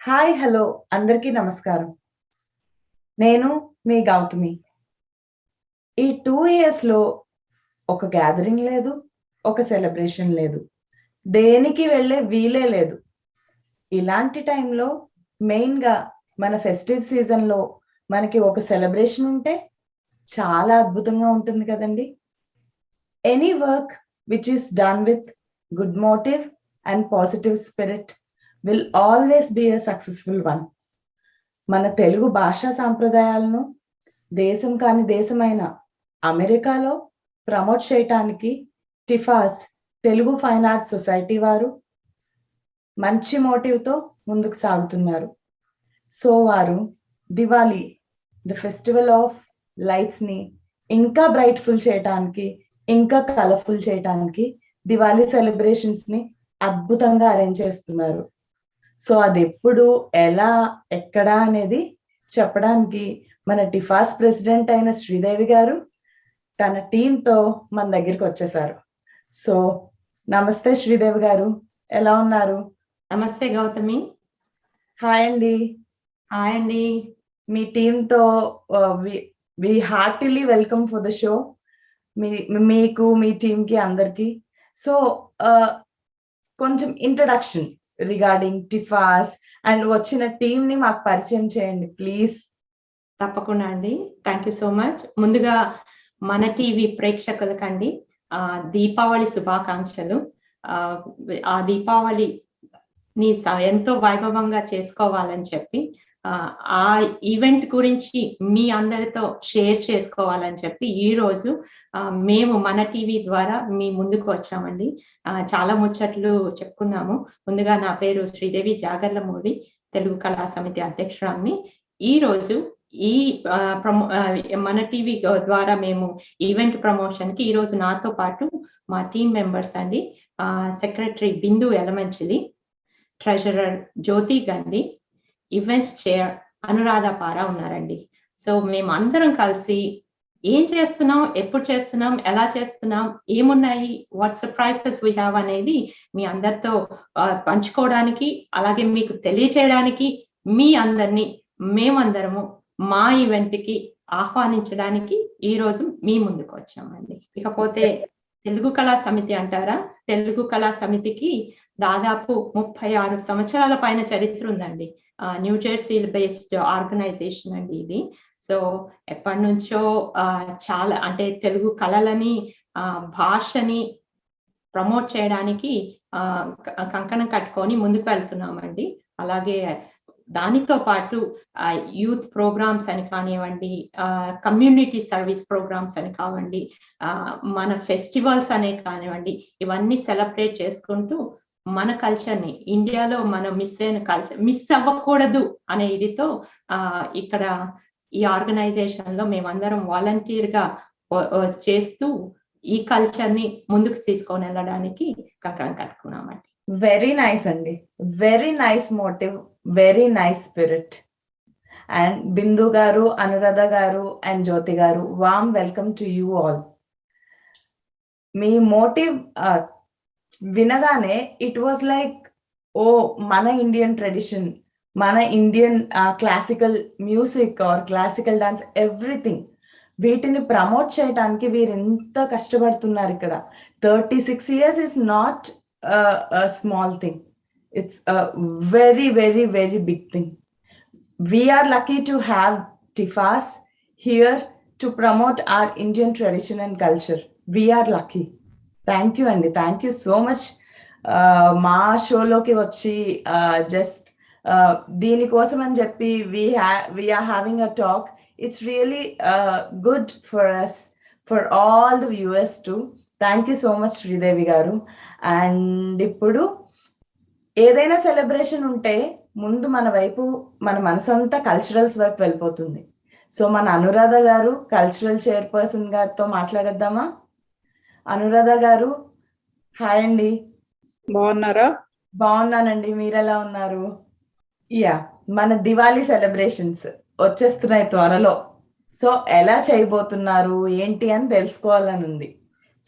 Hi hello అందరికీ నమస్కారం. నేను మీ గౌతమి. ఈ 2 ఇయర్స్‌లో ఒక గ్యాదరింగ్ లేదు, ఒక సెలబ్రేషన్ లేదు. దేనికి వెళ్ళే వీలే లేదు. ఇలాంటి టైంలో మెయిన్‌గా మన ఫెస్టివ్ సీజన్‌లో మనకి ఒక సెలబ్రేషన్ ఉంటే చాలా అద్భుతంగా ఉంటుంది కదండీ! Any work which is done with good motive and positive spirit will always be a successful one. మన తెలుగు భాషా సాంప్రదాయాలను దేశం కాని దేశమైన అమెరికాలో ప్రమోట్ చేయటానికి టిఫాస్ తెలుగు ఫైన్ ఆర్ట్స్ సొసైటీ వారు మంచి మోటివ్‌తో ముందుకు సాగుతున్నారు. సో వారు దివాళీ ది ఫెస్టివల్ ఆఫ్ లైట్స్‌ని ఇంకా బ్రైట్‌ఫుల్ చేయటానికి, ఇంకా కలర్‌ఫుల్ చేయటానికి దివాళీ సెలబ్రేషన్స్‌ని అద్భుతంగా అరేంజ్ చేస్తున్నారు. సో అదెప్పుడు, ఎలా, ఎక్కడ అనేది చెప్పడానికి మన టిఫాస్ ప్రెసిడెంట్ అయిన శ్రీదేవి గారు తన టీమ్‌తో మన దగ్గరికొచ్చేసారు. సో నమస్తే శ్రీదేవి గారు. ఎలా ఉన్నారు? నమస్తే గౌతమి. హాయ్ అండి. హాయ్ అండి. మీ టీమ్‌తో we heartily welcome for the show. మీకు, మీ టీమ్‌కి అందరికి. సో కొంచెం ఇంట్రడక్షన్ రిగార్డింగ్ టిఫాస్ అండ్ వచ్చిన టీమ్‌ని మాకు పరిచయం చేయండి ప్లీజ్. తప్పకుండా అండి. Thank you so much. ముందుగా మన టీవీ ప్రేక్షకులకండి దీపావళి శుభాకాంక్షలు. ఆ దీపావళిని ఎంతో వైభవంగా చేసుకోవాలని చెప్పి ఆ ఈవెంట్ గురించి మీ అందరితో షేర్ చేసుకోవాలని చెప్పి ఈరోజు మేము మన టీవీ ద్వారా మీ ముందుకు వచ్చామండి. చాలా ముచ్చట్లు చెప్పుకుందాము. ముందుగా నా పేరు శ్రీదేవి జాగర్లమూడి, తెలుగు కళా సమితి అధ్యక్షురాలిని. ఈరోజు ఈ మన టీవీ ద్వారా మేము ఈవెంట్ ప్రమోషన్‌కి ఈరోజు నాతో పాటు మా టీమ్ మెంబర్స్ అండి. సెక్రటరీ బిందు యలమంచిలి, ట్రెజరర్ జ్యోతి గండి, ఈవెంట్స్ చైర్ అనురాధ పారా ఉన్నారండి. సో మేమందరం కలిసి ఏం చేస్తున్నాం, ఎప్పుడు చేస్తున్నాం, ఎలా చేస్తున్నాం, ఏమున్నాయి, వాట్ సర్ప్రైజెస్ వి హావ్ అనేది మీ అందరితో పంచుకోవడానికి, అలాగే మీకు తెలియచేయడానికి మీ అందరినీ మేమందరము మా ఈవెంట్‌కి ఆహ్వానించడానికి ఈరోజు మీ ముందుకు వచ్చామండి. ఇకపోతే తెలుగు కళా సమితి అంటారా? తెలుగు కళా సమితికి దాదాపు 36 సంవత్సరాల పైన చరిత్ర ఉందండి. న్యూ జెర్సీ బేస్డ్ ఆర్గనైజేషన్ అండి ఇది. సో ఎప్పటినుంచో చాలా అంటే తెలుగు కళలని, భాషని ప్రమోట్ చేయడానికి కంకణం కట్టుకొని ముందుకు వెళ్తున్నామండి. అలాగే దానితో పాటు యూత్ ప్రోగ్రామ్స్ అని కానివ్వండి, కమ్యూనిటీ సర్వీస్ ప్రోగ్రామ్స్ అని కావండి, మన ఫెస్టివల్స్ అనే కానివ్వండి, ఇవన్నీ సెలబ్రేట్ చేసుకుంటూ మన కల్చర్‌ని, ఇండియాలో మనం మిస్ అయిన కల్చర్ మిస్ అవ్వకూడదు అనే ఇదితో ఇక్కడ ఈ ఆర్గనైజేషన్‌లో మేమందరం వాలంటీర్‌గా చేస్తూ ఈ కల్చర్‌ని ముందుకు తీసుకొని వెళ్ళడానికి కంకణం కట్టుకున్నామండి. వెరీ నైస్ అండి. Very nice motive, very nice spirit. And Bindu గారు, అనురాధ గారు అండ్ జ్యోతి గారు, warm welcome to you all. మీ మోటివ్ వినగానే ఇట్ వాజ్ లైక్, ఓ మన ఇండియన్ ట్రెడిషన్, మన Indian classical music or classical dance everything వీటిని ప్రమోట్ చేయడానికి వీరు ఎంత కష్టపడుతున్నారు ఇక్కడ. 36 years is not a small thing. It's a very, very, very big thing. We are lucky to have Tifas here to promote our Indian tradition and culture. We are lucky. Thank you అండి. Thank you so much. మా షోలోకి వచ్చి just దీనికోసం అని చెప్పి we're having a talk. It's really good for us, for all the viewers too. Thank you so much Sridevi గారు. And ఇప్పుడు ఏదైనా సెలబ్రేషన్ ఉంటే ముందు మన వైపు, మన మనసంతా కల్చరల్స్ వైపు వెళ్ళిపోతుంది. సో మన అనురాధ గారు కల్చరల్ చైర్పర్సన్ గారితో మాట్లాడేద్దామా? అనురాధ గారు, హాయ్ అండి. బాగున్నారా? బాగున్నానండి. మీరెలా ఉన్నారు? యా, మన దివాళీ సెలబ్రేషన్స్ వచ్చేస్తున్నాయి త్వరలో. సో ఎలా చేయబోతున్నారు, ఏంటి అని తెలుసుకోవాలని ఉంది.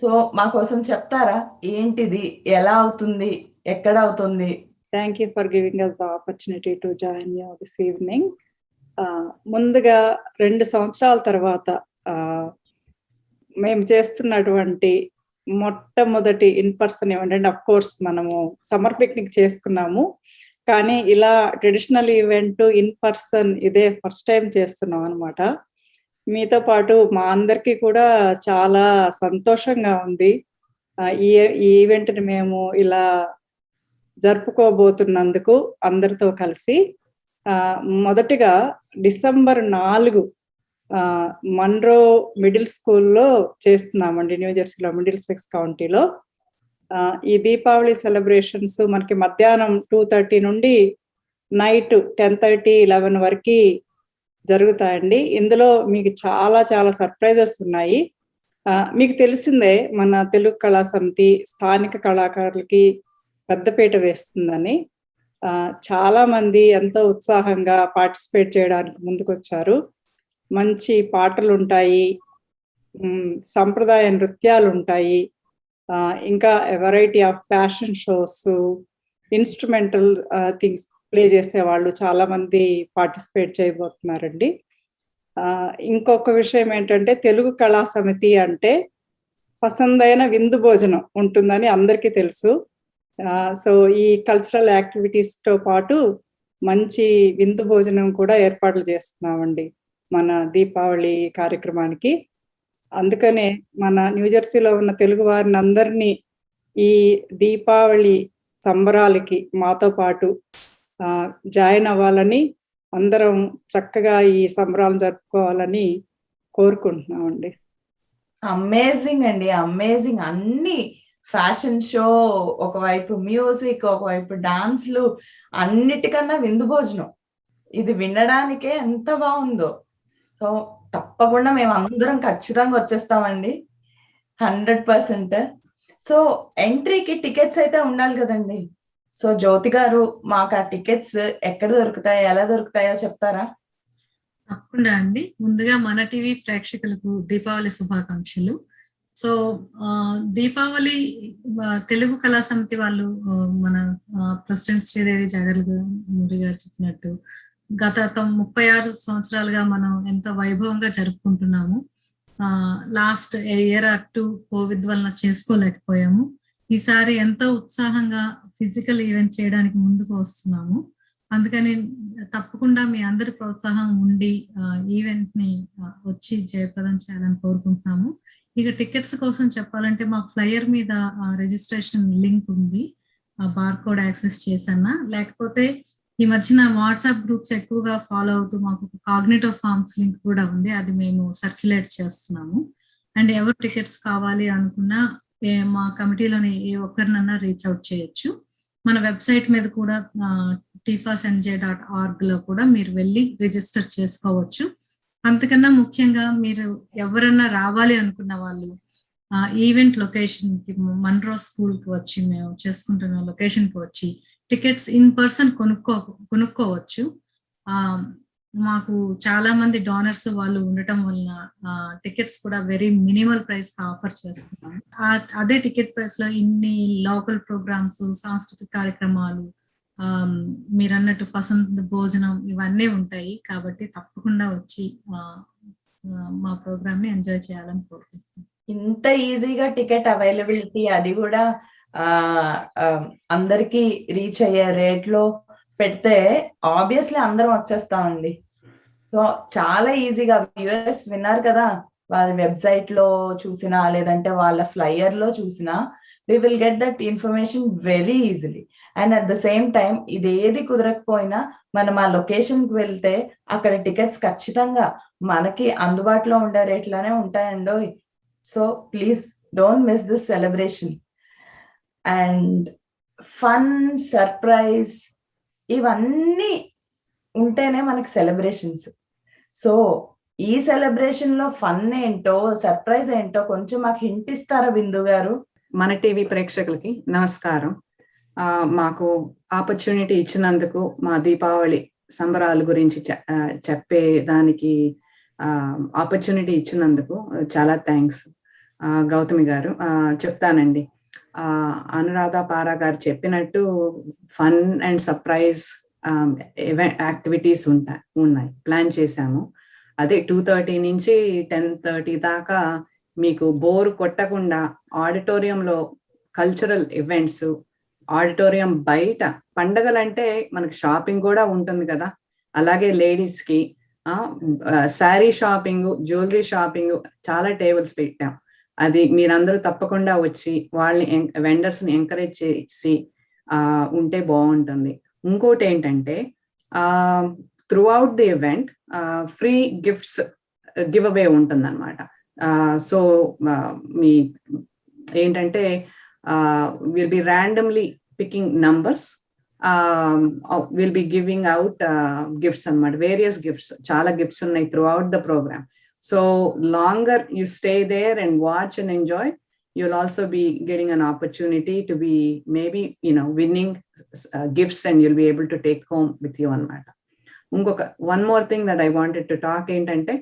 సో మా కోసం చెప్తారా? ఏంటిది, ఎలా అవుతుంది, ఎక్కడ అవుతుంది? Thank you for giving us the opportunity to join you this evening. ముందుగా 2 సంవత్సరాల తర్వాత మేము చేస్తున్నటువంటి మొట్టమొదటి in person event and of course మనము సమ్మర్ పిక్నిక్ చేసుకున్నాము, కానీ ఇలా ట్రెడిషనల్ ఈవెంట్ ఇన్ పర్సన్ ఇదే ఫస్ట్ టైం చేస్తున్నాం అనమాట. మీతో పాటు మా అందరికీ కూడా చాలా సంతోషంగా ఉంది. ఈ ఈవెంట్ని మేము ఇలా జరుపుకోబోతున్నందుకు అందరితో కలిసి. మొదటిగా December 4 మన్రో మిడిల్ స్కూల్లో చేస్తున్నామండి, న్యూజెర్సీలో మిడిల్సెక్స్ కౌంటీలో. ఈ దీపావళి సెలబ్రేషన్స్ మనకి మధ్యాహ్నం 2:30 నుండి నైట్ 10:30, 11 వరకు జరుగుతాయండి. ఇందులో మీకు చాలా చాలా సర్ప్రైజెస్ ఉన్నాయి. మీకు తెలిసిందే మన తెలుగు కళా సమితి స్థానిక కళాకారులకి పెద్దపీట వేస్తుందని. చాలా మంది ఎంతో ఉత్సాహంగా పార్టిసిపేట్ చేయడానికి ముందుకొచ్చారు. మంచి పాటలు ఉంటాయి, సంప్రదాయ నృత్యాలు ఉంటాయి, ఇంకా variety of fashion shows, instrumental things play చేసే వాళ్ళు చాలా మంది పార్టిసిపేట్ చేయబోతున్నారండి. ఇంకొక విషయం ఏంటంటే, తెలుగు కళా సమితి అంటే పసందైన విందు భోజనం ఉంటుందని అందరికీ తెలుసు. సో ఈ కల్చరల్ యాక్టివిటీస్తో పాటు మంచి విందు భోజనం కూడా ఏర్పాట్లు చేస్తున్నామండి మన దీపావళి కార్యక్రమానికి. అందుకనే మన న్యూజెర్సీలో ఉన్న తెలుగు వారిని అందరినీ ఈ దీపావళి సంబరాలకి మాతో పాటు జాయిన్ అవ్వాలని, అందరం చక్కగా ఈ సంబరాలు జరుపుకోవాలని కోరుకుంటున్నామండి. అమేజింగ్ అండి, అమేజింగ్. అన్ని ఫ్యాషన్ షో ఒకవైపు, మ్యూజిక్ ఒకవైపు, డాన్స్లు, అన్నిటికన్నా విందు భోజనం. ఇది వినడానికే ఎంత బాగుందో. సో తప్పకుండా మేము అందరం ఖచ్చితంగా వచ్చేస్తామండి, 100%. సో ఎంట్రీకి టికెట్స్ అయితే ఉండాలి కదండి. సో జ్యోతి గారు, మాకు ఆ టికెట్స్ ఎక్కడ దొరుకుతాయో, ఎలా దొరుకుతాయో చెప్తారా? తప్పకుండా అండి. ముందుగా మన టీవీ ప్రేక్షకులకు దీపావళి శుభాకాంక్షలు. సో దీపావళి తెలుగు కళా సమితి వాళ్ళు, మన ప్రెసిడెంట్ శ్రీదేవి జాగర్లమూరి గారు చెప్పినట్టు గత 36 సంవత్సరాలుగా మనం ఎంతో వైభవంగా జరుపుకుంటున్నాము. లాస్ట్ ఇయర్ అటు కోవిడ్ వలన చేసుకోలేకపోయాము. ఈసారి ఎంతో ఉత్సాహంగా ఫిజికల్ ఈవెంట్ చేయడానికి ముందుకు వస్తున్నాము. అందుకని తప్పకుండా మీ అందరి ప్రోత్సాహం ఉండి ఈవెంట్ ని వచ్చి జయప్రదం చేయాలని కోరుకుంటున్నాము. ఇక టికెట్స్ కోసం చెప్పాలంటే మా ఫ్లైయర్ మీద రిజిస్ట్రేషన్ లింక్ ఉంది, ఆ బార్కోడ్ యాక్సెస్ చేసన్నా, లేకపోతే ఈ మధ్యన వాట్సాప్ గ్రూప్స్ ఎక్కువగా ఫాలో అవుతూ మాకు కాగ్నిటివ్ ఫార్మ్స్ లింక్ కూడా ఉంది, అది మేము సర్క్యులేట్ చేస్తున్నాము. అండ్ ఎవరు టికెట్స్ కావాలి అనుకున్నా మా కమిటీలోని ఏ ఒక్కరినన్నా రీచ్ అవుట్ చేయొచ్చు. మన వెబ్సైట్ మీద కూడా tfasnj.org లో కూడా మీరు వెళ్ళి రిజిస్టర్ చేసుకోవచ్చు. అంతకన్నా ముఖ్యంగా మీరు ఎవరన్నా రావాలి అనుకున్న వాళ్ళు ఈవెంట్ లొకేషన్ కి, మన్రో స్కూల్ కి వచ్చి, మేము చేసుకుంటున్న లొకేషన్ కి వచ్చి టికెట్స్ ఇన్ పర్సన్ కొనుక్కోవచ్చు. మాకు చాలా మంది డోనర్స్ వాళ్ళు ఉండటం వలన టికెట్స్ కూడా వెరీ మినిమల్ ప్రైస్ కి ఆఫర్ చేస్తున్నాం. అదే టికెట్ ప్రైస్ లో ఇన్ని లోకల్ ప్రోగ్రామ్స్, సాంస్కృతిక కార్యక్రమాలు, మీరు అన్నట్టు పసంద భోజనం ఇవన్నీ ఉంటాయి. కాబట్టి తప్పకుండా వచ్చి మా ప్రోగ్రామ్ ని ఎంజాయ్ చేయాలని కోరుకుంటున్నాను. ఇంత ఈజీగా టికెట్ అవైలబిలిటీ, అది కూడా అందరికి రీచ్ అయ్యే రేట్ లో పెడితే ఆబ్వియస్లీ అందరం వచ్చేస్తామండి. సో చాలా ఈజీగా, యుఎస్ విన్నారు కదా, వాళ్ళ వెబ్సైట్ లో చూసినా లేదంటే వాళ్ళ ఫ్లైయర్ లో చూసినా we will get that information very easily. And at the same time, ఇదేది కుదరకపోయినా మనం ఆ లొకేషన్ కి వెళ్తే అక్కడ టికెట్స్ ఖచ్చితంగా మనకి అందుబాటులో ఉండే రేట్లోనే ఉంటాయండో. So please don't miss this celebration. And fun, surprise ఇవన్నీ ఉంటేనే మనకి సెలబ్రేషన్స్. సో ఈ సెలబ్రేషన్ లో ఫన్ ఏంటో, సర్ప్రైజ్ ఏంటో కొంచెం మాకు హింట్ ఇస్తారా బిందు గారు? మన టీవీ ప్రేక్షకులకి నమస్కారం. మాకు ఆపర్చునిటీ ఇచ్చినందుకు, మా దీపావళి సంబరాల గురించి చెప్పే దానికి ఆపర్చునిటీ ఇచ్చినందుకు చాలా థ్యాంక్స్ గౌతమి గారు. చెప్తానండి. అనురాధ పారా గారు చెప్పినట్టు ఫన్ అండ్ సర్ప్రైజ్ యాక్టివిటీస్ ఉన్నాయి ప్లాన్ చేశాము. అదే 2:30 నుంచి 10:30 దాకా మీకు బోర్ కొట్టకుండా ఆడిటోరియంలో కల్చరల్ ఈవెంట్స్, ఆడిటోరియం బయట పండగలంటే మనకి షాపింగ్ కూడా ఉంటుంది కదా, అలాగే లేడీస్ కి శారీ షాపింగ్, జ్యువెలరీ షాపింగ్, చాలా టేబుల్స్ పెట్టాం. అది మీరందరూ తప్పకుండా వచ్చి వాళ్ళని వెండర్స్ ని ఎంకరేజ్ చేసి ఉంటే బాగుంటుంది. ఇంకోటి ఏంటంటే throughout the event free gifts give away ఉంటుంది అనమాట. సో మీ ఏంటంటే will be randomly picking numbers, will be giving out gifts అనమాట. వేరియస్ గిఫ్ట్స్, చాలా గిఫ్ట్స్ ఉన్నాయి throughout the program. So longer you stay there and watch and enjoy, you'll also be getting an opportunity to be maybe winning gifts, and you'll be able to take home with you anamata. One more thing that I wanted to talk ఏంటంటే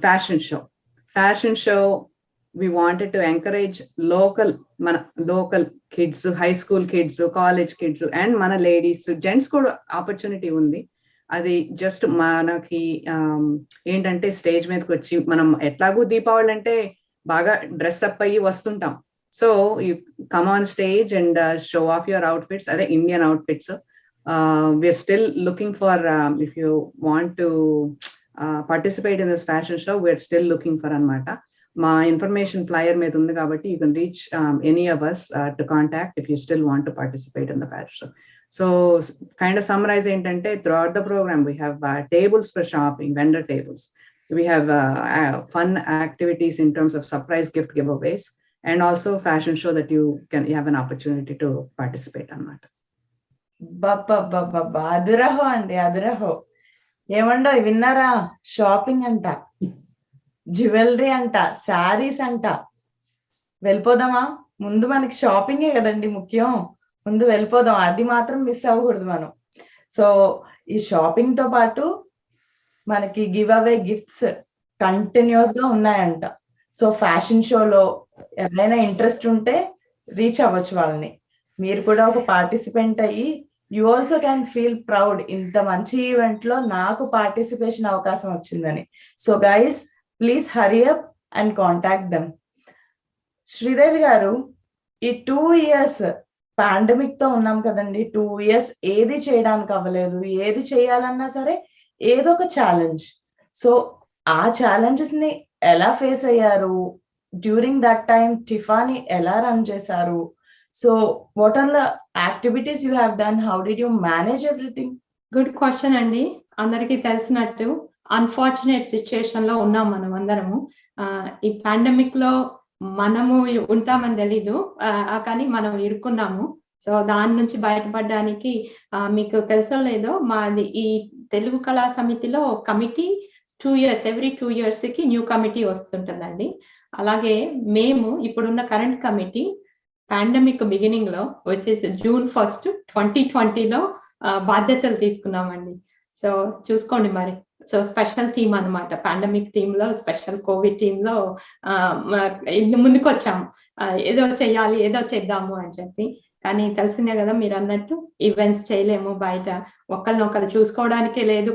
fashion show we wanted to encourage local kids, high school kids, college kids, and mana ladies, gents కూడా opportunity ఉంది. అది just మనకి ఏంటంటే stage మీదకి వచ్చి మనం ఎట్లాగూ దీపావళి అంటే బాగా డ్రెస్ అప్ అయ్యి వస్తుంటాం. So you come on stage and show off your outfits, అదే Indian outfits. We are still looking for, if you want to participate in this fashion show, we are still looking for అనమాట. మా information flyer మీద ఉంది కాబట్టి you can reach any of us to contact if you still want to participate in the fashion show. So kind of summarize ఏంటంటే throughout the program we have tables for shopping, vendor tables. We have fun activities in terms of surprise gift giveaways, and also fashion show that you have an opportunity to participate అన్నమాట. బాబా అదురహో అండి, అదురహో. ఏమండో విన్నారా? Shopping అంట, jewellery అంట, శారీస్ అంట. వెళ్ళిపోదామా? ముందు మనకి షాపింగే కదండి ముఖ్యం. ముందు వెళ్ళిపోదాం, అది మాత్రం మిస్ అవ్వకూడదు మనం. సో ఈ షాపింగ్ తో పాటు మనకి గివ్ అవే గిఫ్ట్స్ కంటిన్యూస్ గా ఉన్నాయంట. సో ఫ్యాషన్ షోలో ఎవరైనా ఇంట్రెస్ట్ ఉంటే రీచ్ అవ్వచ్చు వాళ్ళని. మీరు కూడా ఒక పార్టిసిపెంట్ అయ్యి you also can feel proud, ఇంత మంచి ఈవెంట్ లో నాకు పార్టిసిపేషన్ అవకాశం వచ్చిందని. So guys please hurry up and contact them. Sridevi గారు, ఈ 2 years పాండమిక్ తో ఉన్నాం కదండి. 2 years ఏది చేయడానికి అవ్వలేదు. ఏది చేయాలన్నా సరే ఏదో ఒక ఛాలెంజ్. సో ఆ ఛాలెంజెస్ ని ఎలా ఫేస్ అయ్యారు? డ్యూరింగ్ దట్ టైం టిఫాని ఎలా రన్ చేశారు? So what are the activities you have done? How did you manage everything? Good question అండి. అందరికీ తెలిసినట్టు అన్ఫార్చునేట్ సిచ్యుయేషన్ లో ఉన్నాం మనం అందరము. ఈ పాండమిక్ లో మనము ఉంటామని తెలీదు, కానీ మనం ఇరుక్కున్నాము. సో దాని నుంచి బయటపడడానికి మీకు తెలుసో లేదో, మాది ఈ తెలుగు కళా సమితిలో కమిటీ 2 years, ఎవ్రీ 2 years కి న్యూ కమిటీ వస్తుంటుందండి. అలాగే మేము ఇప్పుడున్న కరెంట్ కమిటీ పాండమిక్ బిగినింగ్ లో వచ్చేసి June 1st, 2020లో బాధ్యతలు తీసుకున్నామండి. సో చూసుకోండి మరి. సో స్పెషల్ టీమ్ అనమాట, పాండమిక్ టీమ్ లో స్పెషల్ కోవిడ్ టీమ్ లో ముందుకు వచ్చాము. ఏదో చెయ్యాలి, ఏదో చేద్దాము అని చెప్పి. కానీ తెలిసిందే కదా మీరు అన్నట్టు, ఈవెంట్స్ చేయలేము, బయట ఒకరినొకరు చూసుకోవడానికే లేదు,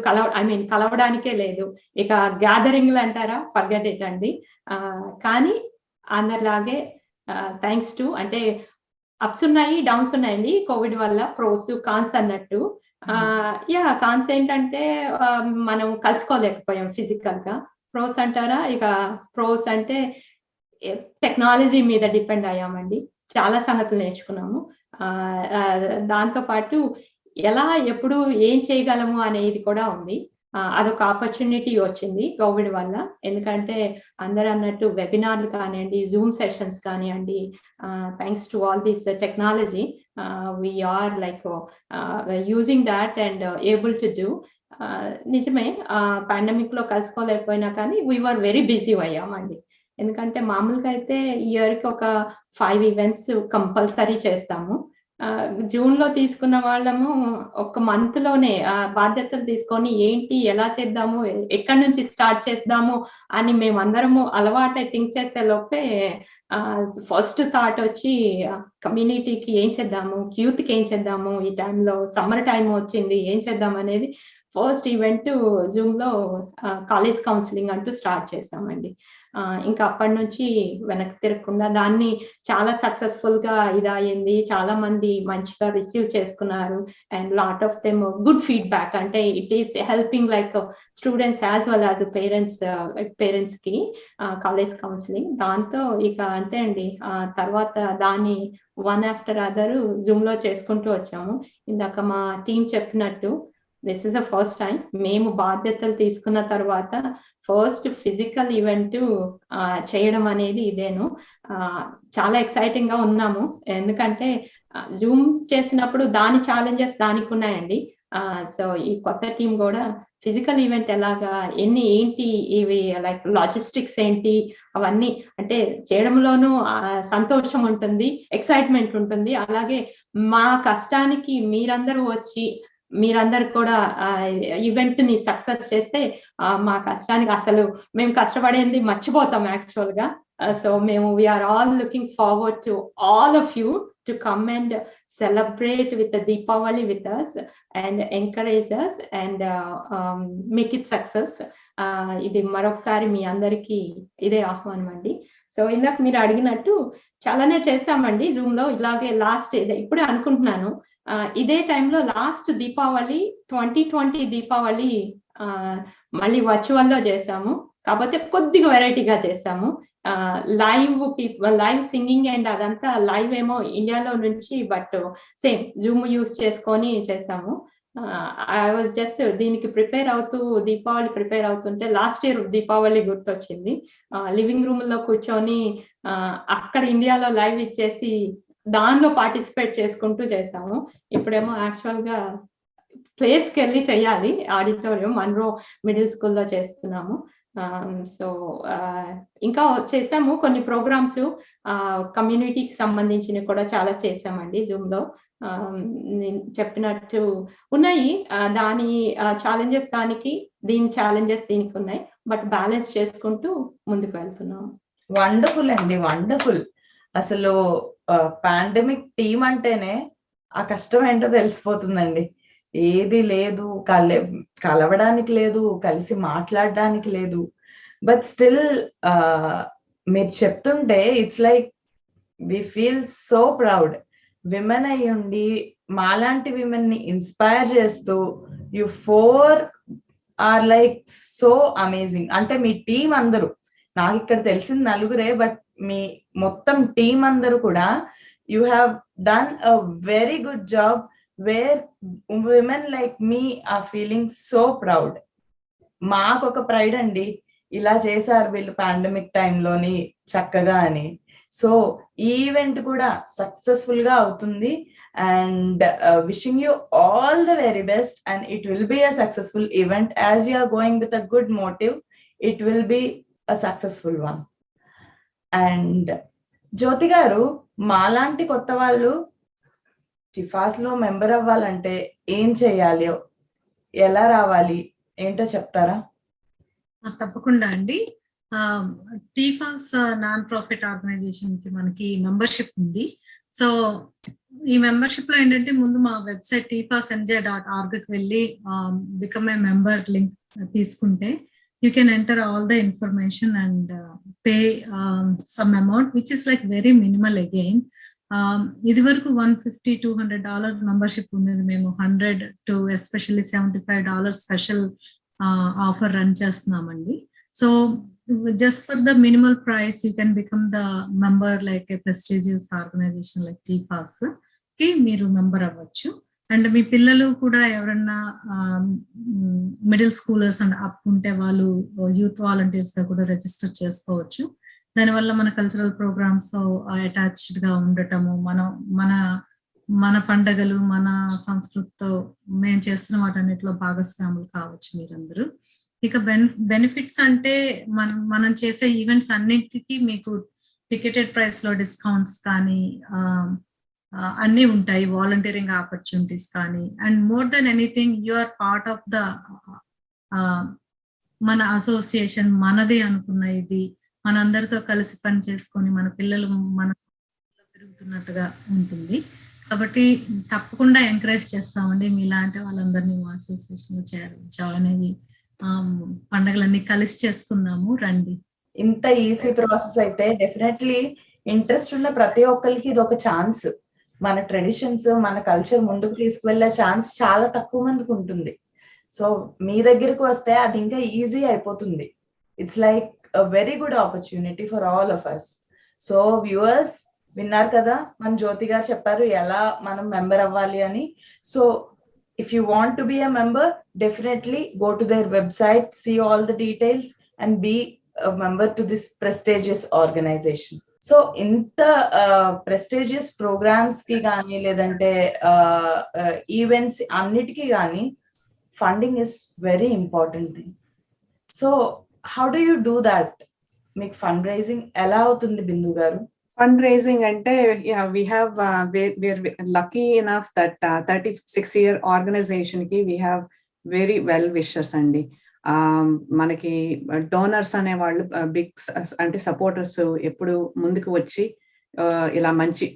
కలవడానికే లేదు. ఇక గ్యాదరింగ్లు అంటారా, ఫర్గెట్ ఇట్ అండి. కానీ అందరిలాగే థ్యాంక్స్ టు, అంటే అప్స్ ఉన్నాయి, డౌన్స్ ఉన్నాయండి కోవిడ్ వల్ల, ప్రోస్ కాన్స్ అన్నట్టు. కాన్స్ ఏంటంటే మనం కలుసుకోలేకపోయాం ఫిజికల్ గా. ప్రోస్ అంటారా, ఇక ప్రోస్ అంటే టెక్నాలజీ మీద డిపెండ్ అయ్యామండి. చాలా సంగతులు నేర్చుకున్నాము. దాంతో పాటు ఎలా ఎప్పుడు ఏం చేయగలము అనేది కూడా ఉంది. అదొక ఆపర్చునిటీ వచ్చింది కోవిడ్ వల్ల. ఎందుకంటే అందరూ అన్నట్టు వెబినార్లు కానివ్వండి, జూమ్ సెషన్స్ కానివ్వండి, thanks to all this technology we are like using that and able to do. నిజమే పాండమిక్ లో కలుసుకోలేకపోయినా కానీ we were very busy అయ్యామండి. ఎందుకంటే మామూలుగా అయితే ఇయర్ కి ఒక 5 events కంపల్సరీ చేస్తాము. జూన్ లో తీసుకున్న వాళ్ళము ఒక మంత్ లోనే బాధ్యతలు తీసుకొని ఏంటి ఎలా చేద్దాము ఎక్కడి నుంచి స్టార్ట్ చేద్దాము అని మేమందరము అలవాటై థింక్ చేసే లోపే ఫస్ట్ థాట్ వచ్చి కమ్యూనిటీకి ఏం చేద్దాము, యూత్ కి ఏం చేద్దాము, ఈ టైంలో సమ్మర్ టైం వచ్చింది ఏం చేద్దాం అనేది ఫస్ట్ ఈవెంట్ జూమ్ లో కాలేజ్ కౌన్సిలింగ్ అంటూ స్టార్ట్ చేసామండి. ఇంకా అప్పటి నుంచి వెనక్కి తిరగకుండా దాన్ని చాలా సక్సెస్ఫుల్ గా ఇదయింది. చాలా మంది మంచిగా రిసీవ్ చేసుకున్నారు and lot of them good feedback. అంటే it is helping like students as well as parents కి కాలేజ్ కౌన్సిలింగ్. దాంతో ఇక అంతే అండి, తర్వాత దాన్ని వన్ ఆఫ్టర్ అదర్ జూమ్ లో చేసుకుంటూ వచ్చాము. ఇందాక మా టీం చెప్పినట్టు this is the first time మేము బాధ్యతలు తీసుకున్న తర్వాత ఫస్ట్ ఫిజికల్ ఈవెంట్ చేయడం అనేది ఇదేను. చాలా ఎక్సైటింగ్ గా ఉన్నాము, ఎందుకంటే జూమ్ చేసినప్పుడు దాని ఛాలెంజెస్ దానికి ఉన్నాయండి. సో ఈ కొత్త టీం కూడా ఫిజికల్ ఈవెంట్ ఎలాగా, ఏంటి ఇవి లైక్ లాజిస్టిక్స్ ఏంటి అవన్నీ అంటే చేయడంలోనూ సంతోషం ఉంటుంది, ఎక్సైట్మెంట్ ఉంటుంది. అలాగే మా కష్టానికి మీరందరూ వచ్చి మీరందరు కూడా ఈవెంట్ ని సక్సెస్ చేస్తే మా కష్టానికి అసలు మేము కష్టపడేది మర్చిపోతాం యాక్చువల్ గా. సో మేము we're all looking forward to all of you to come and celebrate with the Deepavali with us and encourage us and make it success. ఇది మరొకసారి మీ అందరికీ ఇదే ఆహ్వానం అండి. సో ఇందాక మీరు అడిగినట్టు చాలానే చేసామండి జూమ్ లో. ఇలాగే లాస్ట్ ఇప్పుడే అనుకుంటున్నాను, ఇదే టైంలో లాస్ట్ దీపావళి 2020 దీపావళి మళ్ళీ వర్చువల్ లో చేసాము, కాకపోతే కొద్దిగా వెరైటీగా చేసాము. లైవ్ సింగింగ్ అండ్ అదంతా లైవ్ ఏమో ఇండియాలో నుంచి, బట్ సేమ్ జూమ్ యూస్ చేసుకొని చేసాము. ఐ వాజ్ జస్ట్ దీనికి ప్రిపేర్ అవుతూ దీపావళి ప్రిపేర్ అవుతుంటే లాస్ట్ ఇయర్ దీపావళి గుర్తొచ్చింది. లివింగ్ రూమ్ లో కూర్చొని అక్కడ ఇండియాలో లైవ్ ఇచ్చేసి దానిలో పార్టిసిపేట్ చేసుకుంటూ చేసాము. ఇప్పుడేమో యాక్చువల్ గా ప్లేస్ కి వెళ్ళి చెయ్యాలి, ఆడిటోరియం మన్రో మిడిల్ స్కూల్లో చేస్తున్నాము. సో ఇంకా చేసాము కొన్ని ప్రోగ్రామ్స్ కమ్యూనిటీకి సంబంధించినవి కూడా చాలా చేసామండి జూమ్ లో. నేను చెప్పినట్టు ఉన్నాయి దాని ఛాలెంజెస్ దానికి, దీని ఛాలెంజెస్ దీనికి ఉన్నాయి, బట్ బ్యాలెన్స్ చేసుకుంటూ ముందుకు వెళ్తున్నాము. వండర్ఫుల్ అండి, వండర్ఫుల్. అసలు పాండమిక్ టీం అంటేనే ఆ కష్టం ఏంటో తెలిసిపోతుందండి. ఏది లేదు, కలవడానికి లేదు, కలిసి మాట్లాడడానికి లేదు. బట్ స్టిల్ మీరు చెప్తుంటే it's like we feel so proud. Women అయ్యి ఉండి మాలాంటి విమెన్ ని ఇన్స్పైర్ చేస్తూ you 4 are like so amazing. అంటే మీ టీం అందరూ, నాకు ఇక్కడ తెలిసింది 4, బట్ మీ మొత్తం టీం అందరూ కూడా you have done a very good job where women like మీ ఆర్ ఫీలింగ్ సో ప్రౌడ్. మాకు ఒక ప్రైడ్ అండి, ఇలా చేశారు వీళ్ళు పాండమిక్ టైంలోని చక్కగా అని. సో ఈ ఈవెంట్ కూడా సక్సెస్ఫుల్ గా అవుతుంది and wishing you all the very best, and it will be a successful event. As you are going with a good motive, it will be a successful one. And జ్యోతి గారు, మాలాంటి కొత్త వాళ్ళు టిఫాస్ లో member అవ్వాలంటే ఏం చేయాలి, ఎలా రావాలి, ఏంటో చెప్తారా? తప్పకుండా అండి. టిఫాస్ నాన్ ప్రాఫిట్ ఆర్గనైజేషన్ కి మనకి మెంబర్షిప్ ఉంది. సో ఈ మెంబర్షిప్ లో ఏంటంటే ముందు మా వెబ్సైట్ tfasnj.org కి వెళ్ళి బికమ్ ఏ మెంబర్ లింక్ తీసుకుంటే you can enter all the information and pay some amount which is like very minimal again. ఇది వరకు $150-200 మెంబర్షిప్ ఉండేది. మేము 100 to especially $75 special offer run చేస్తున్నామండి. So just for the minimal price you can become the member like a prestigious organization like TFAS కి మీరు member అవ్వచ్చు. And మీ పిల్లలు కూడా ఎవరన్నా మిడిల్ స్కూలర్స్ అండ్ అప్ ఉంటే వాళ్ళు యూత్ వాలంటీర్స్ గా కూడా రిజిస్టర్ చేసుకోవచ్చు. దానివల్ల మన కల్చరల్ ప్రోగ్రామ్స్ అటాచ్డ్ గా ఉండటము, మన పండగలు మన సంస్కృతితో మేము చేస్తున్న వాటన్నిటిలో భాగస్వాములు కావచ్చు మీరందరూ. ఇక బెనిఫిట్స్ అంటే మనం చేసే ఈవెంట్స్ అన్నింటికి మీకు టికెటెడ్ ప్రైస్ లో డిస్కౌంట్స్ కానీ, అన్నీ ఉంటాయి, వాలంటీరింగ్ ఆపర్చునిటీస్ కానీ. And more than anything you are part of the మన అసోసియేషన్, మనది అనుకున్న ఇది మనందరితో కలిసి పని చేసుకొని మన పిల్లలు మన పెరుగుతున్నట్టుగా ఉంటుంది. కాబట్టి తప్పకుండా ఎంకరేజ్ చేస్తామండి మీలాంటి వాళ్ళందరినీ మా అసోసియేషన్ లో జాయిన్ అయ్యి పండుగలన్నీ కలిసి చేసుకుందాము, రండి. ఇంత ఈజీ ప్రాసెస్ అయితే డెఫినెట్లీ ఇంట్రెస్ట్ ఉన్న ప్రతి ఒక్కరికి ఇది ఒక ఛాన్స్. మన ట్రెడిషన్స్, మన కల్చర్ ముందుకు తీసుకువెళ్ళే ఛాన్స్ చాలా తక్కువ మందికి ఉంటుంది. సో మీ దగ్గరకు వస్తే అది ఇంకా ఈజీ అయిపోతుంది. It's like a very good opportunity for all of us. So viewers విన్నారు కదా, మన జ్యోతి గారు చెప్పారు ఎలా మనం మెంబర్ అవ్వాలి అని. So if you want to be a member, definitely go to their website, see all the details and be a member to this prestigious organization. So ఇంత prestigious programs కి కానీ లేదంటే ఈవెంట్స్ అన్నిటికీ కానీ funding is very important thing. So how do you do that? మీకు fund raising ఎలా అవుతుంది బిందు గారు? Fundraising ante, yeah, we have we're lucky enough that 36-year organization ki we have very well wishers andi. Manaki donors ane vallu big ante supporters eppudu munduku vachi ila manchi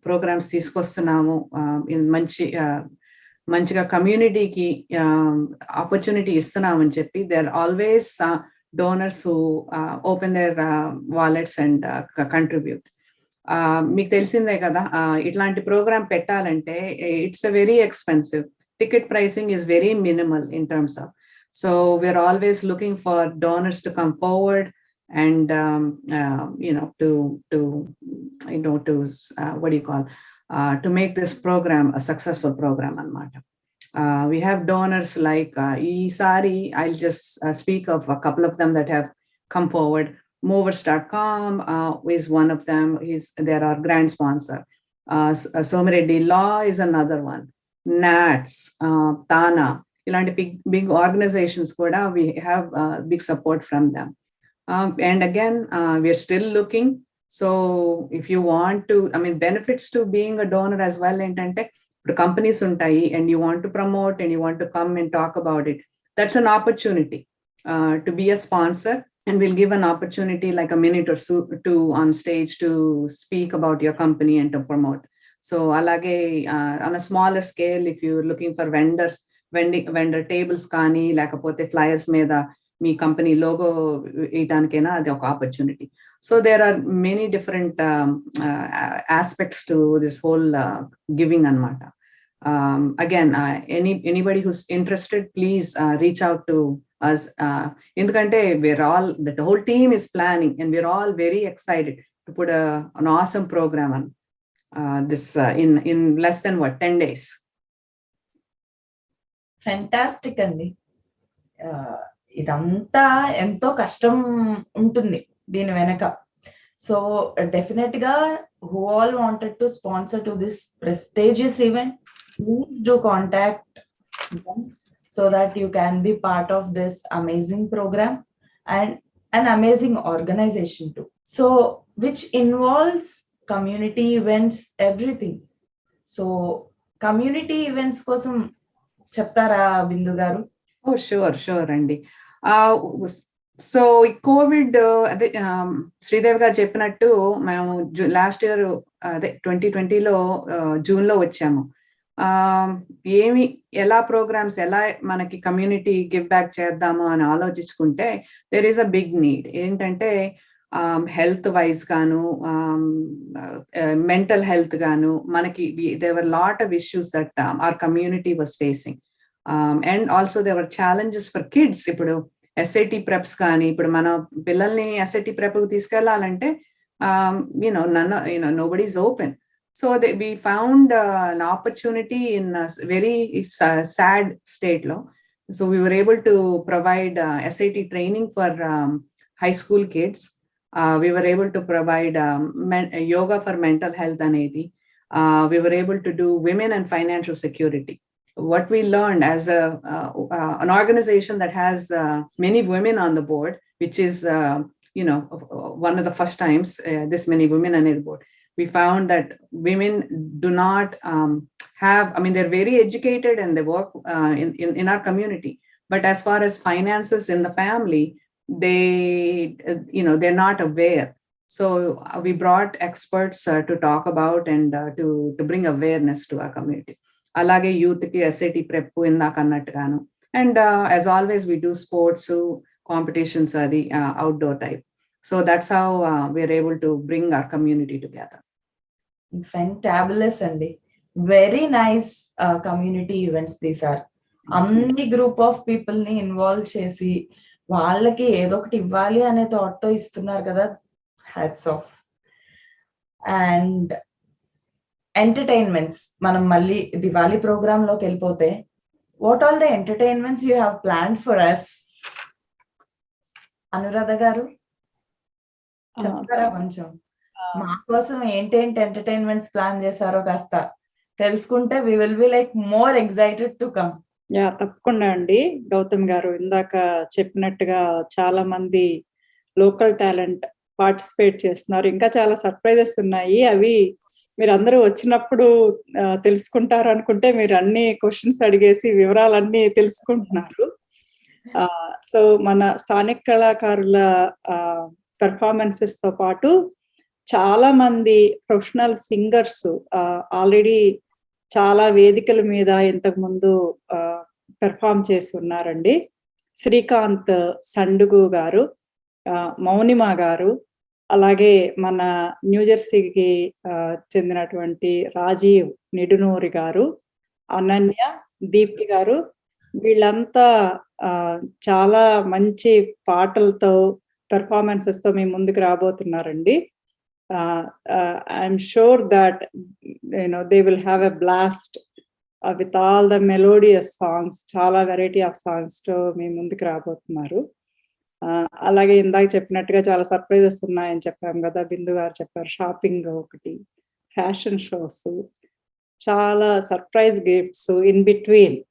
programs తీసుకొస్తున్నాము, మంచిగా కమ్యూనిటీకి opportunity ఇస్తున్నామని చెప్పి they are always donors who open their wallets and contribute. మీకు తెలిసిందే కదా, ఇట్లాంటి program పెట్టాలంటే it's a very expensive. Ticket pricing is very minimal in terms of. So we're always looking for donors to come forward and what do you call, to make this program a successful program అన్నమాట. We have donors like Isari. I'll just speak of a couple of them that have come forward. Movers.com is one of them. They're our grand sponsor. Somireddy Law is another one. NATS, Tana, ilanti big organizations kuda we have big support from them. And again, we're still looking. So if you want to, benefits to being a donor as well, entante ఇప్పుడు companies ఉంటాయి and you want to promote and you want to come and talk about it, that's an opportunity to be a sponsor, and we'll give an opportunity like a minute or two on stage to speak about your company and to promote. So alage on a smaller scale, if you're looking for vendor tables కానీ లేకపోతే flyers మీద మీ company logo వేయడానికైనా అది ఒక opportunity. So there are many different aspects to this whole giving anamata. Again, anybody who's interested, please reach out to us. Endukante the whole team is planning and we're all very excited to put an awesome program on this in less than 10 days. Fantastic andi. ఇదంతా ఎంతో కష్టం ఉంటుంది దీని వెనక. So definite గా who all wanted to sponsor to this prestigious event, please do contact them so that you can be part of this amazing program and an amazing organization too. So which involves community events, everything. So community events kosam చెప్తారా బిందు గారు? Oh, sure అండి. So ఈ Covid అదే శ్రీదేవి గారు చెప్పినట్టు మేము last year అదే 2020లో జూన్లో వచ్చాము. ఎలా ప్రోగ్రామ్స్ ఎలా మనకి కమ్యూనిటీ గివ్ బ్యాక్ చేద్దాము అని ఆలోచించుకుంటే there is a big need. ఏంటంటే హెల్త్ వైజ్ గాను మెంటల్ హెల్త్ గాను మనకి there were lot of issues that our community was facing. And also there were challenges for kids. ఇప్పుడు SAT preps కానీ ఇప్పుడు మన పిల్లల్ని SAT prep తీసుకెళ్లాలంటే nobody is open. So we found an opportunity in a very sad state law. So we were able to provide SAT training for high school kids. We were able to provide yoga for mental health anedi. We were able to do women and financial security. What we learned as an organization that has many women on the board, which is one of the first times this many women on the board, we found that women do not have, I mean, they're very educated and they work in our community, but as far as finances in the family, they they're not aware. So we brought experts to talk about and to bring awareness to our community. Alage youth ki SAT prep inda kannattugaanu, and as always we do sports competitions, the outdoor type. So that's how we're able to bring our community together. Fantabulous అండి, very nice community events these are. అన్ని group of people ని involve చేసి వాళ్ళకి ఏదో ఒకటి ఇవ్వాలి అనే thought తో ఇస్తున్నారు కదా, హ్యాట్స్ ఆఫ్. అండ్ ఎంటర్టైన్మెంట్స్, మనం మళ్ళీ దివాళీ ప్రోగ్రామ్ లోకి వెళ్ళిపోతే, what all the entertainments you have plan for us? Anuradha గారు చెప్తారా కొంచెం? మా కోసం ఏంటేంటి ఎంటర్టైన్మెంట్స్ ప్లాన్ చేశారో కాస్త తెలుసుకుంటే we will be like more excited to come. Yeah, తప్పకుండా అండి. గౌతమ్ గారు ఇందాక చెప్పినట్టుగా చాలా మంది లోకల్ టాలెంట్ పార్టిసిపేట్ చేస్తున్నారు. ఇంకా చాలా సర్ప్రైజెస్ ఉన్నాయి. అవి మీరు అందరూ వచ్చినప్పుడు తెలుసుకుంటారు అనుకుంటే మీరు అన్ని క్వశ్చన్స్ అడిగేసి వివరాలన్నీ తెలుసుకుంటున్నారు. సో మన స్థానిక కళాకారుల పెర్ఫార్మెన్సెస్ తో పాటు చాలా మంది ప్రొఫెషనల్ సింగర్స్ ఆల్రెడీ చాలా వేదికల మీద ఇంతకు ముందు పెర్ఫామ్ చేసి ఉన్నారండి. శ్రీకాంత్ సండుగు గారు, మౌనిమ గారు, అలాగే మన న్యూజెర్సీకి చెందినటువంటి రాజీవ్ నిడునూరి గారు, అనన్య, దీప్తి గారు, వీళ్ళంతా చాలా మంచి పాటలతో పెర్ఫార్మెన్సెస్ తో మీ ముందుకు రాబోతున్నారండి. I'm sure that they will have a blast with all the melodious songs. చాలా వెరైటీ ఆఫ్ సాంగ్స్ తో మీ ముందుకు రాబోతున్నారు. అలాగే ఇందాక చెప్పినట్టుగా చాలా సర్ప్రైజెస్ ఉన్నాయని చెప్పాం కదా, బిందు గారు చెప్పారు. షాపింగ్ ఒకటి, ఫ్యాషన్ షోస్, చాలా surprise gifts in between.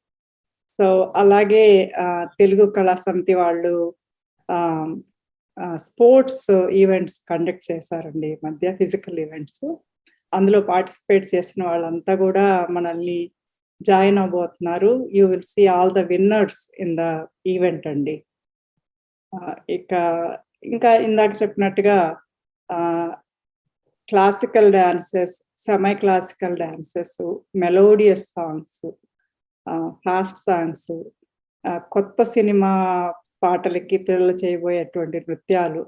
So అలాగే తెలుగు కళా సమితి వాళ్ళు స్పోర్ట్స్ ఈవెంట్స్ కండక్ట్ చేశారండి ఈ మధ్య, ఫిజికల్ ఈవెంట్స్. అందులో పార్టిసిపేట్ చేసిన వాళ్ళంతా కూడా మనల్ని జాయిన్ అవబోతున్నారు. You will see all the winners in the event అండి. ఇంకా ఇందాక చెప్పినట్టుగా classical dances, semi classical dances, melodious songs, fast songs, కొత్త సినిమా పాటలకి పిల్లలు చేయబోయేటువంటి నృత్యాలు,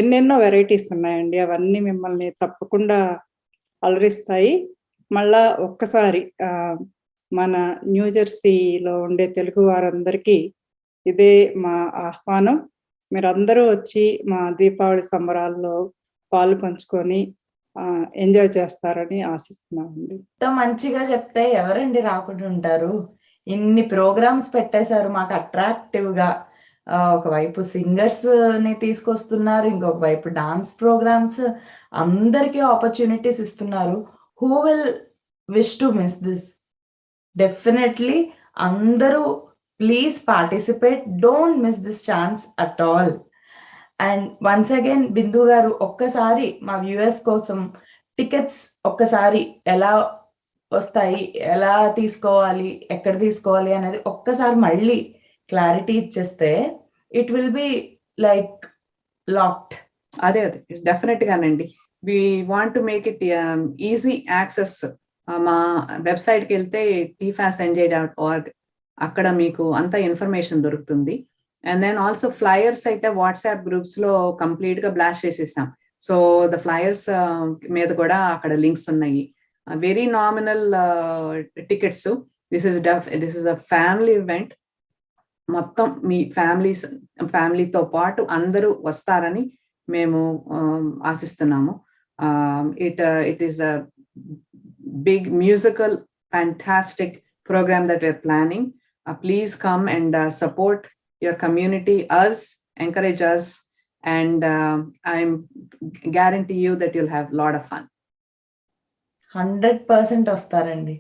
ఎన్నెన్నో వెరైటీస్ ఉన్నాయండి. అవన్నీ మిమ్మల్ని తప్పకుండా అలరిస్తాయి. మళ్ళా ఒక్కసారి మన న్యూజెర్సీలో ఉండే తెలుగు వారందరికీ ఇదే మా ఆహ్వానం. మీరందరూ వచ్చి మా దీపావళి సంబరాల్లో పాలు పంచుకొని ఎంజాయ్ చేస్తారని ఆశిస్తున్నామండి. ఇంత మంచిగా చెప్తే ఎవరండి రాకుండా ఉంటారు? ఇన్ని ప్రోగ్రామ్స్ పెట్టేశారు మాకు అట్రాక్టివ్ గా. ఒకవైపు సింగర్స్ ని తీసుకొస్తున్నారు, ఇంకొక వైపు డాన్స్ ప్రోగ్రామ్స్, అందరికీ ఆపర్చునిటీస్ ఇస్తున్నారు. Who will wish to miss this? Definitely అందరూ please participate, don't miss this chance at all. And once again Bindu గారు, ఒక్కసారి మా వ్యూయర్స్ కోసం టికెట్స్ ఒక్కసారి ఎలా వస్తాయి, ఎలా తీసుకోవాలి, ఎక్కడ తీసుకోవాలి అనేది ఒక్కసారి మళ్ళీ క్లారిటీ ఇచ్చేస్తే it will be like locked. అదే డెఫినెట్ గానండి. We want to make it easy access. మా వెబ్సైట్కి వెళ్తే tfastnj.org, అక్కడ మీకు అంత ఇన్ఫర్మేషన్ దొరుకుతుంది. అండ్ దెన్ ఆల్సో ఫ్లయర్స్ అయితే వాట్సాప్ గ్రూప్స్ లో కంప్లీట్ గా బ్లాస్ట్ చేసేసాం. సో ద ఫ్లయర్స్ మీద కూడా అక్కడ లింక్స్ ఉన్నాయి. Very nominal tickets. This is a family event. మొత్తం మీ ఫ్యామిలీతో పాటు అందరూ వస్తారని మేము ఆశిస్తున్నాము. It is a big musical fantastic programme that we're planning. Please come and support your community, us, encourage us, and I'm guarantee you that you'll have a lot of fun. 100% వస్తారండి.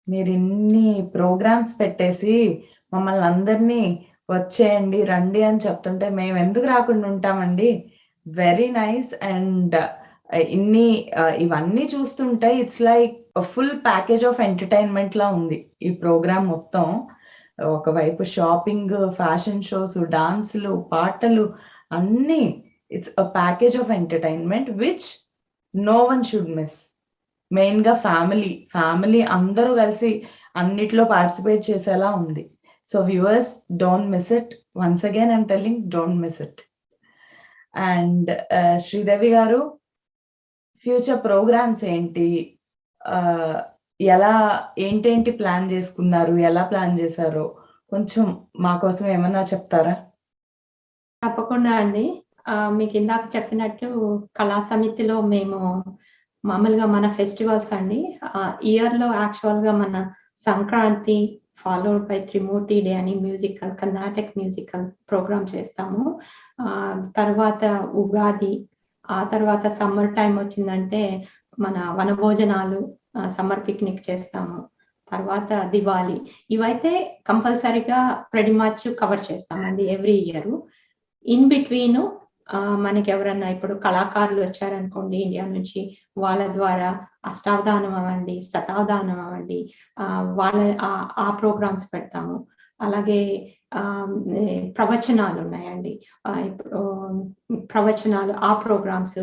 మీరు ఇన్ని ప్రోగ్రామ్స్ పెట్టేసి మమ్మల్ని అందరినీ వచ్చేయండి, రండి అని చెప్తుంటే మేము ఎందుకు రాకుండా ఉంటామండి? Very nice. అండ్ ఇవన్నీ చూస్తుంటే it's like full package of entertainment లా ఉంది ఈ ప్రోగ్రామ్ మొత్తం. ఒకవైపు షాపింగ్, ఫ్యాషన్ షోస్, డాన్సులు, పాటలు అన్నీ. It's a package of entertainment which no one should miss. మెయిన్గా ఫ్యామిలీ అందరూ కలిసి అన్నిట్లో పార్టిసిపేట్ చేసేలా ఉంది. So viewers, don't miss it. Once again I'm telling, don't miss it. And Sridevi గారు, ఫ్యూచర్ ప్రోగ్రామ్స్ ఏంటి, ఎలా ఏంటేంటి ప్లాన్ చేసుకున్నారు, ఎలా ప్లాన్ చేశారో కొంచెం మా కోసం ఏమన్నా చెప్తారా? తప్పకుండా అండి. మీకు ఇందాక చెప్పినట్టు కళా సమితిలో మేము మామూలుగా మన ఫెస్టివల్స్ అండి, ఇయర్లో యాక్చువల్గా మన Sankranti followed by Trimurthy day అని మ్యూజికల్, కర్ణాటక మ్యూజికల్ ప్రోగ్రామ్ చేస్తాము. తర్వాత ఉగాది, ఆ తర్వాత సమ్మర్ టైం వచ్చిందంటే మన వనభోజనాలు, సమ్మర్ పిక్నిక్ చేస్తాము. తర్వాత దివాళీ, ఇవైతే కంపల్సరీగా ప్రెటీ మచ్ కవర్ చేస్తామండి ఎవ్రీ ఇయర్. ఇన్ బిట్వీన్ మనకి ఎవరన్నా ఇప్పుడు కళాకారులు వచ్చారనుకోండి ఇండియా నుంచి, వాళ్ళ ద్వారా అష్టావధానం అవ్వండి, శతావధానం అవ్వండి, వాళ్ళ ఆ ప్రోగ్రామ్స్ పెడతాము. అలాగే ప్రవచనాలు ఉన్నాయండి, ప్రవచనాలు, ఆ ప్రోగ్రామ్స్.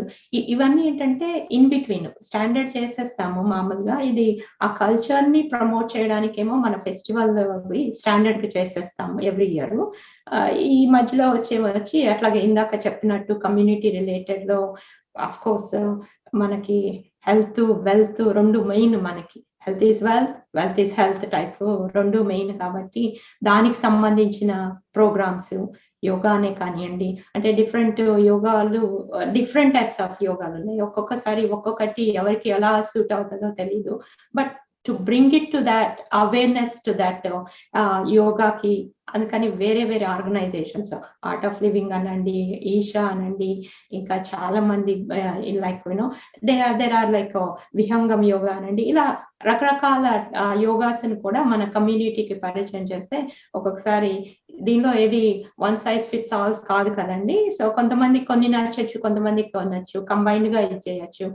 ఇవన్నీ ఏంటంటే ఇన్ బిట్వీన్ స్టాండర్డ్ చేసేస్తాము మామూలుగా. ఇది ఆ కల్చర్ ని ప్రమోట్ చేయడానికేమో మన ఫెస్టివల్ స్టాండర్డ్ గా చేసేస్తాము ఎవ్రీ ఇయర్. ఈ మధ్యలో వచ్చి అట్లాగే ఇందాక చెప్పినట్టు కమ్యూనిటీ రిలేటెడ్ లో అఫ్ కోర్స్ మనకి హెల్త్, వెల్త్ రెండు మెయిన్. మనకి health is wealth, wealth is health type రెండు మెయిన్. కాబట్టి దానికి సంబంధించిన ప్రోగ్రామ్స్, యోగానే కానివ్వండి, అంటే డిఫరెంట్ యోగాలు, డిఫరెంట్ టైప్స్ ఆఫ్ యోగాలు ఉన్నాయి. ఒక్కొక్కసారి ఒక్కొక్కటి ఎవరికి ఎలా సూట్ అవుతుందో తెలీదు. But to bring it to that awareness to that యోగాకి, అందుకని వేరే వేరే ఆర్గనైజేషన్స్, ఆర్ట్ ఆఫ్ లివింగ్ అనండి, ఈషా అనండి, ఇంకా చాలా మంది like there are like Vihangam yoga అనండి, ఇలా రకరకాల యోగాస్ని కూడా మన కమ్యూనిటీకి పరిచయం చేస్తే, ఒక్కొక్కసారి దీనిలో ఏది వన్ సైజ్ ఫిట్స్ ఆల్ కాదు కదండి. సో కొంతమంది కొన్ని నచ్చచ్చు, కొంతమందికి కొనచ్చు, కంబైన్డ్ గా ఇది చేయొచ్చు.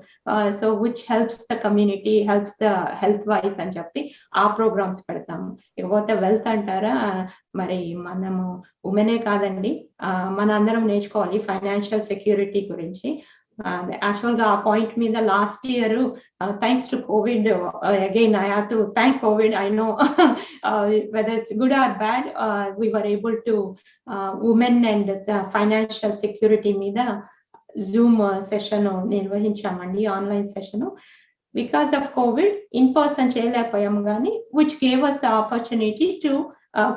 So which helps the community, helps the health wise అని చెప్పి ఆ ప్రోగ్రామ్స్ పెడతాము. ఇకపోతే వెల్త్ అంటారా, మరి మనము ఉమెనే కాదండి, మన అందరం నేర్చుకోవాలి ఫైనాన్షియల్ సెక్యూరిటీ గురించి. యాక్చువల్ గా ఆ పాయింట్ మీద last year, thanks to Covid, again I have to thank Covid. I know whether it's good or bad, we were able to women and financial security మీద జూమ్ సెషన్ నిర్వహించామండి, online session. Because of Covid in person చేయలేకపోయాము, కానీ which gave us the opportunity to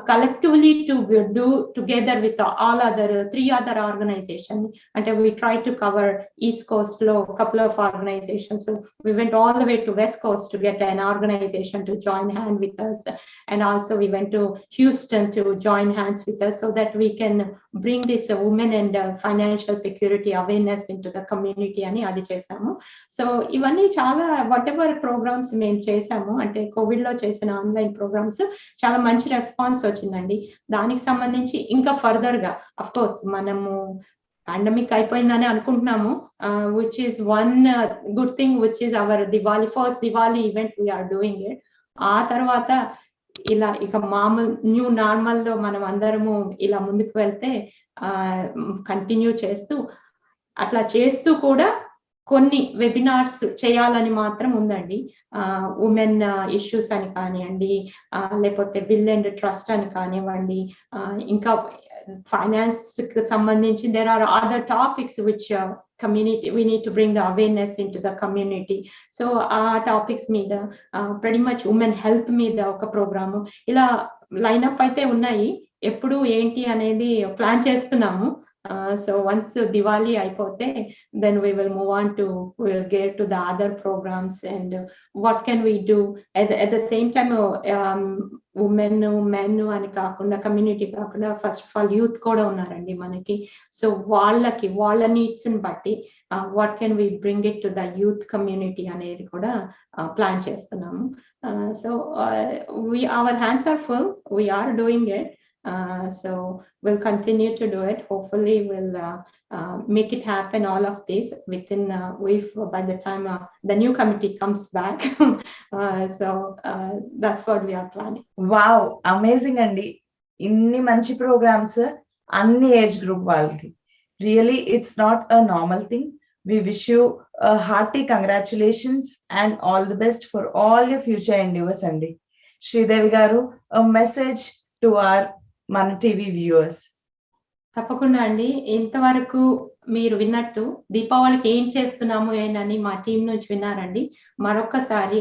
collectively to do together with all other 3 other organizations. And we tried to cover East Coast lo couple of organizations. So we went all the way to West Coast to get an organization to join hand with us, and also we went to Houston to join hands with us so that we can bring this women and financial security awareness into the community ani adi chesamu. So ivanni chaala whatever programs మేము చేసాము, అంటే Covid లో చేసిన online programmes చాలా మంచి response వచ్చిందండి. దానికి సంబంధించి ఇంకా ఫర్దర్ గా అఫ్ కోర్స్ మనము పాండమిక్ అయిపోయిందని అనుకుంటున్నాము, which is one good thing, which is our Diwali, first Diwali event we're doing it. ఆ తర్వాత ఇలా ఇక మామూలు న్యూ నార్మల్ లో మనం అందరము ఇలా ముందుకు వెళ్తే కంటిన్యూ చేస్తూ, అట్లా చేస్తూ కూడా కొన్ని వెబినార్స్ చేయాలని మాత్రం ఉందండి. ఉమెన్ ఇష్యూస్ అని కానివ్వండి, లేకపోతే విల్ అండ్ ట్రస్ట్ అని కానివ్వండి, ఇంకా ఫైనాన్స్ కి సంబంధించి there are other topics which community, we need to bring the awareness into the community. So topics మీద pretty much women health మీద ఒక ప్రోగ్రాము ఇలా లైనప్ అయితే ఉన్నాయి. ఎప్పుడు ఏంటి అనేది ప్లాన్ చేస్తున్నాము. So once Diwali అయిపోతే then we will move on to, we'll get to the other programs and what can we do at the same time. Women, men అని కాకుండా, కమ్యూనిటీ కాకుండా ఫస్ట్ ఆఫ్ ఆల్ యూత్ కూడా ఉన్నారండి మనకి. So వాళ్ళకి వాళ్ళ needs ని బట్టి what can we bring it to the youth community అనేది కూడా ప్లాన్ చేస్తున్నాము. So our hands are full, we're doing it. So we'll continue to do it. Hopefully we'll make it happen, all of this within by the time the new committee comes back. So that's what we are planning. Wow, amazing అండి. ఇన్ని మంచి programmes అన్ని age group వాళ్ళకి. Really it's not a normal thing. We wish you a hearty congratulations and all the best for all your future endeavors అండి. శ్రీదేవి గారు, a message to our మన TV viewers. తప్పకుండా అండి. ఇంతవరకు మీరు విన్నట్టు దీపావళికి ఏం చేస్తున్నాము ఏంటని మా టీం నుంచి విన్నారండి. మరొకసారి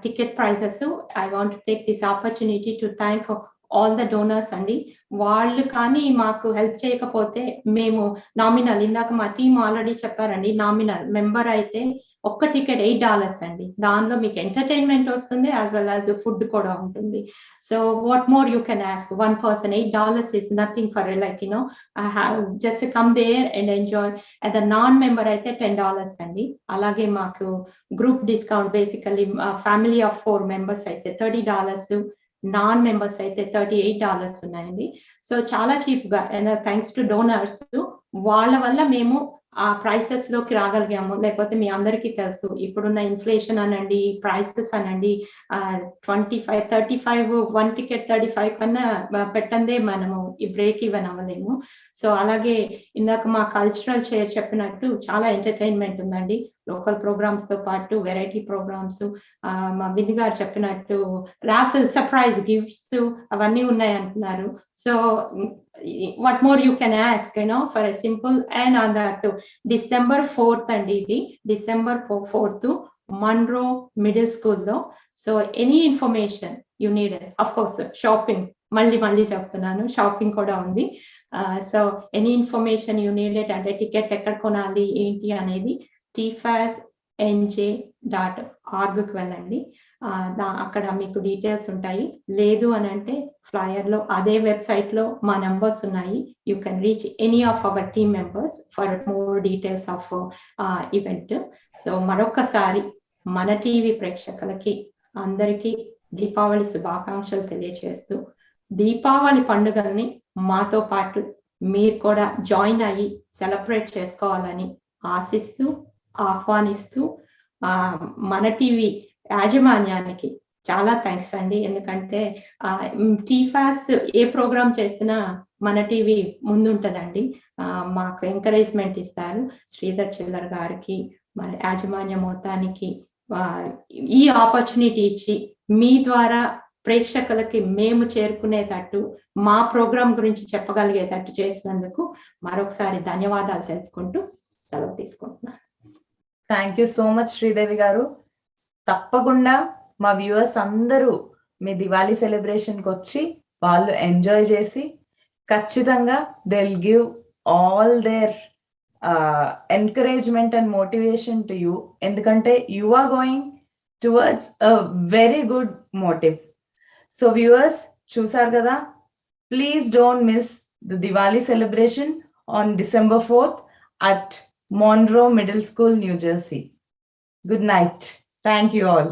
ticket prices, I want to take this opportunity to thank all the donors అండి. వాళ్ళు కానీ మాకు హెల్ప్ చేయకపోతే మేము నామినల్, ఇందాక మా టీం ఆల్రెడీ చెప్పారండి, నామినల్ మెంబర్ అయితే ఒక్క టికెట్ $8 అండి. దానిలో మీకు ఎంటర్టైన్మెంట్ వస్తుంది, యాజ్ వెల్ యాజ్ ఫుడ్ కూడా ఉంటుంది. So what more you can ask. One person $8 is nothing for like, you know, just come there and enjoy. As a non-member అయితే $10 అండి. అలాగే మాకు group discount, basically family of 4 members అయితే $30, non members అయితే $38 ఉన్నాయండి. So చాలా cheap గా, thanks to donors, వాళ్ళ వల్ల మేము ఆ ప్రైసెస్ లోకి రాగలిగాము. లేకపోతే మీ అందరికీ తెలుసు, ఇప్పుడున్న ఇన్ఫ్లేషన్ అనండి, ప్రైసెస్ అనండి, 25, 35, 1 ticket 35 కన్నా పెట్టందే మనము ఈ బ్రేక్ ఈవెన్ అవ్వలేము. సో అలాగే ఇందాక మా కల్చరల్ చైర్ చెప్పినట్టు చాలా ఎంటర్టైన్మెంట్ ఉందండి. లోకల్ ప్రోగ్రామ్స్ తో పాటు వెరైటీ ప్రోగ్రామ్స్, మా విధి గారు చెప్పినట్టు రాఫిల్, సర్ప్రైజ్ గిఫ్ట్స్ అవన్నీ ఉన్నాయి అంటున్నారు. So what more you can ask, you know, for a simple. And on that December 4th అండి, ఇది December 4th Monroe Middle School లో. So any information you need, of course shopping, మళ్ళీ చెప్తున్నాను, shopping కూడా ఉంది. So any information you needed, అంటే ticket ఎక్కడ కొనాలి ఏంటి అనేది tfasnj.org వెళ్ళండి. అక్కడ మీకు డీటెయిల్స్ ఉంటాయి. లేదు అని అంటే ఫ్లయర్ లో, అదే వెబ్సైట్ లో మా నంబర్స్ ఉన్నాయి. You can reach any of our team members for more details of event. So మరొకసారి మన టీవీ ప్రేక్షకులకి అందరికీ దీపావళి శుభాకాంక్షలు తెలియజేస్తూ, దీపావళి పండుగల్ని మాతో పాటు మీరు కూడా జాయిన్ అయ్యి సెలబ్రేట్ చేసుకోవాలని ఆశిస్తూ, ఆహ్వానిస్తూ, మన టీవీ యాజమాన్యానికి చాలా థ్యాంక్స్ అండి. ఎందుకంటే టీఫాస్ ఏ ప్రోగ్రామ్ చేసినా మన టీవీ ముందుంటదండి. మాకు ఎంకరేజ్మెంట్ ఇస్తారు. శ్రీధర్ చిల్లర్ గారికి, మన యాజమాన్య మొత్తానికి ఈ ఆపర్చునిటీ ఇచ్చి మీ ద్వారా ప్రేక్షకులకి మేము చేరుకునేటట్టు, మా ప్రోగ్రాం గురించి చెప్పగలిగేటట్టు చేసినందుకు మరొకసారి ధన్యవాదాలు తెలుపుకుంటూ సెలవు తీసుకుంటున్నాను. Thank you so much Sridevi గారు. తప్పకుండా మా వ్యూవర్స్ అందరూ మీ దివాళీ సెలబ్రేషన్కి వచ్చి వాళ్ళు ఎంజాయ్ చేసి ఖచ్చితంగా they will give all their encouragement and motivation to you, ఎందుకంటే you are going towards a very good motive. So viewers, చూసారు కదా, please don't miss the Diwali celebration on December 4th at Monroe Middle School, New Jersey. Good night. Thank you all.